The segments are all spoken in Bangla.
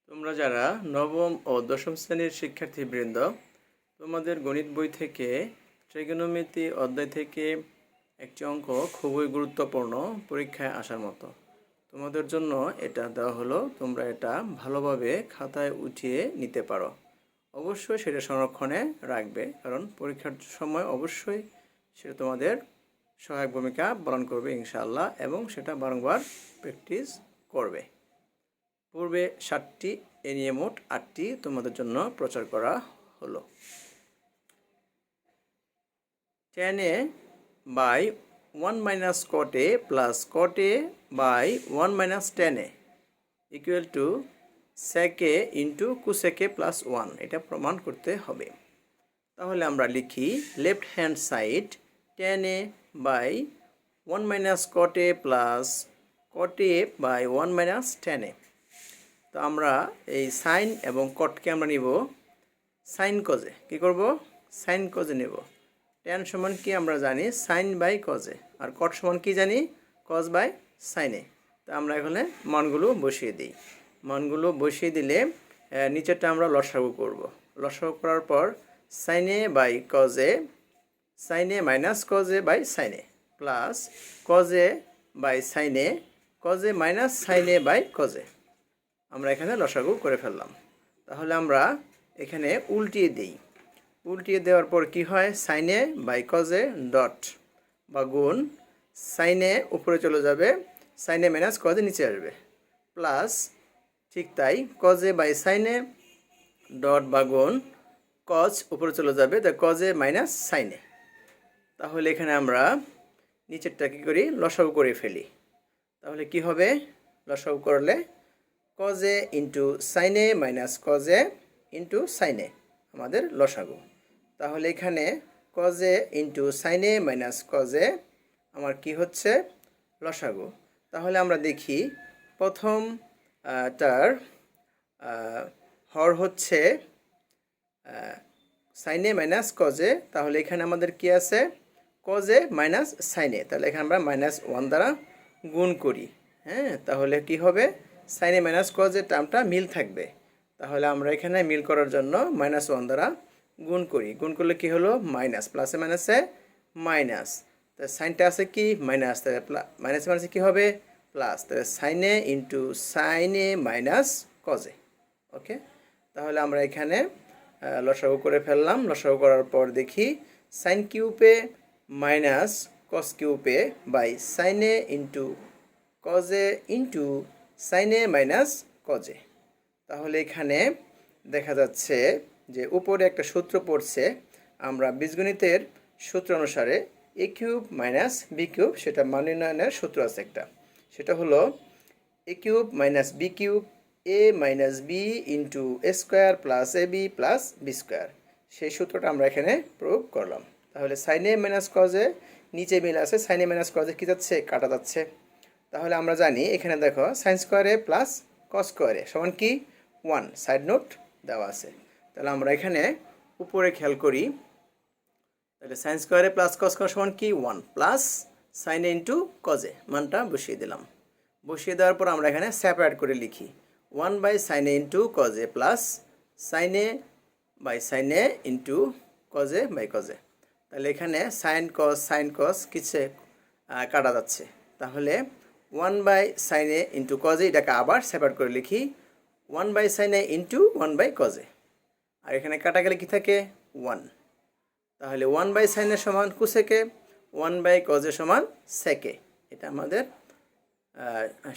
তোমরা যারা নবম ও দশম শ্রেণীর শিক্ষার্থীবৃন্দ, তোমাদের গণিত বই থেকে ত্রিকোণমিতি অধ্যায় থেকে একটি অঙ্ক খুবই গুরুত্বপূর্ণ পরীক্ষায় আসার মতো। তোমাদের জন্য এটা দেওয়া হলো, তোমরা এটা ভালোভাবে খাতায় উঠিয়ে নিতে পারো। অবশ্যই সেটা সংরক্ষণে রাখবে, কারণ পরীক্ষার সময় অবশ্যই সেটা তোমাদের সহায়ক ভূমিকা পালন করবে ইনশাআল্লাহ, এবং সেটা বারংবার প্র্যাকটিস করবে। পূর্বে 7টি, এ নিয়ে মোট 8টি তোমাদের জন্য প্রচার করা হলো। 10a by 1 minus cot a plus cot a by 1 minus 10a equal to sec a into cosec a plus 1, এটা প্রমাণ করতে হবে। তাহলে আমরা লিখি left hand side 10a by 1 minus cot a plus cot a by 1 minus 10a। তো আমরা এই সাইন এবং কটকে আমরা নিব সাইন কজে। কি করব? সাইন কজে নেব। ট্যান সমান কি আমরা জানি? Sign by কজে। আর কট সমান কি জানি? কজ বাই সাইনে। তো আমরা এখানে মানগুলো বসিয়ে দিই। মানগুলো বসিয়ে দিলে নিচেরটা আমরা লসাগু করব। লসাগু করার পর সাইনে by cos A, sine A minus cos A by sine A, plus cos A by sine A, cos A minus সাইনে বাই কজে। আমরা এখানে লসাগু করে ফেললাম। তাহলে আমরা এখানে উল্টিয়ে দিই। উল্টিয়ে দেওয়ার পর কি হয়? সাইনে বাই কজে ডট বা গুণ, সাইনে উপরে চলে যাবে, সাইনে মাইনাস কজে নিচে আসবে, প্লাস ঠিক তাই কজে বাই সাইনে ডট বা গুণ, কজ উপরে চলে যাবে, তাই কজে মাইনাস সাইনে। তাহলে এখানে আমরা নিচেরটা কী করি? লসাগু করে ফেলি। তাহলে কি হবে? লসাগু করলে কজে ইন্টু সাইনে মাইনাস কজে ইন্টু সাইনে আমাদের লসাগু। তাহলে এখানে কজে ইন্টু সাইনে মাইনাস কজে আমার কি হচ্ছে? লসাগু। তাহলে আমরা দেখি প্রথম টার হর হচ্ছে সাইনে মাইনাস কজে। তাহলে এখানে আমাদের কি আছে? কজে মাইনাস সাইনে। তাহলে এখানে আমরা -1 দ্বারা গুণ করি। হ্যাঁ, তাহলে কি হবে? সাইনে মাইনাস কজে টার্মটা মিল থাকবে। তাহলে আমরা এখানে মিল করার জন্য -1 দ্বারা গুণ করি। গুণ করলে কি হলো? মাইনাস, প্লাসে মাইনাসে মাইনাস। তো সাইনটা আছে কি? মাইনাস, তাহলে মাইনাসে মাইনাসে কী হবে? প্লাস। তাহলে সাইনে ইন্টু সাইনে মাইনাস কজে। ওকে, তাহলে আমরা এখানে লসাগু করে ফেললাম। লসাগু করার পর দেখি sine cube A minus cos cube A by sine A into cos A into sine A minus cos A. তাহলে এখানে দেখা যাচ্ছে যে উপরে একটা সূত্র পড়ছে। আমরা বীজগণিতের সূত্র অনুসারে এ কিউব মাইনাস বি কিউব, সেটা মান নির্ণয়নের সূত্র আছে একটা, সেটা হলো এ cube minus B cube A minus B into A square plus A B plus B square. সেই সূত্রটা আমরা এখানে প্রয়োগ করলাম। তাহলে সাইনে মাইনাস কজে নিচে মিল আছে, সাইনে মাইনাস কজে কী যাচ্ছে? কাটা যাচ্ছে। তাহলে আমরা জানি এখানে দেখো সাইন স্কোয়ারে প্লাস কস স্কোয়ারে সমান কি? 1, সাইড নোট দেওয়া আছে। তাহলে আমরা এখানে উপরে খেয়াল করি। তাহলে সাইন স্কোয়ারে প্লাস কস স্কোয়ার সমান কি? 1 প্লাস সাইনে ইন্টু কজে, মানটা বসিয়ে দিলাম। বসিয়ে দেওয়ার পর আমরা এখানে সেপারেট করে লিখি 1 by sine A into cos A plus sine A by sine A into cos A by cos A. তাহলে এখানে সাইন কস কিছু কাটা যাচ্ছে। তাহলে 1 বাই সাইনে ইন্টু কজে, এটাকে আবার সেপারেট করে লিখি 1 বাই সাইনে ইন্টু 1 বাই কজে। আর এখানে কাটা গেলে কি থাকে? 1। তাহলে 1 বাই সাইনে সমান কোসেকে, 1 বাই কজে সমান সেকে। এটা আমাদের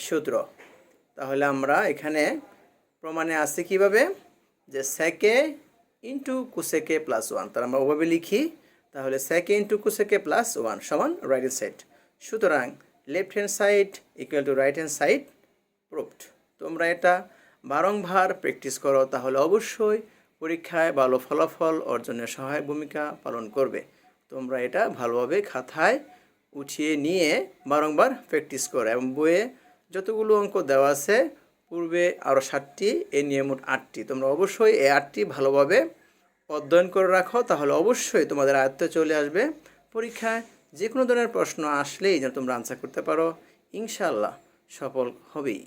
সূত্র। তাহলে আমরা এখানে প্রমাণে আসছে কিভাবে? যে সেকে ইন্টু কোসেকে প্লাস 1, তাহলে আমরা ওভাবে লিখি। তাহলে সেকে ইন্টু কোসেকে প্লাস 1 সমান রাইট হ্যান্ড সাইড। সুতরাং left hand side equal to right hand side proved. তোমরা এটা বারংবার প্র্যাকটিস করো, তাহলে অবশ্যই পরীক্ষায় ভালো ফলাফল অর্জনের সহায়ক ভূমিকা পালন করবে। তোমরা এটা ভালোভাবে খাতায় উঠিয়ে নিয়ে বারংবার প্র্যাকটিস করো, এবং বইয়ে যতগুলো অঙ্ক দেওয়া আছে পূর্বে আরও 7টি, এ নিয়ে মোট 8টি, তোমরা অবশ্যই এই 8টি ভালোভাবে অধ্যয়ন করে রাখো। তাহলে অবশ্যই তোমাদের আয়ত্তে চলে আসবে। পরীক্ষায় যে কোনো ধরনের প্রশ্ন আসলেই যেন তোমরা আনসার করতে পারো, ইনশাআল্লাহ সফল হবেই।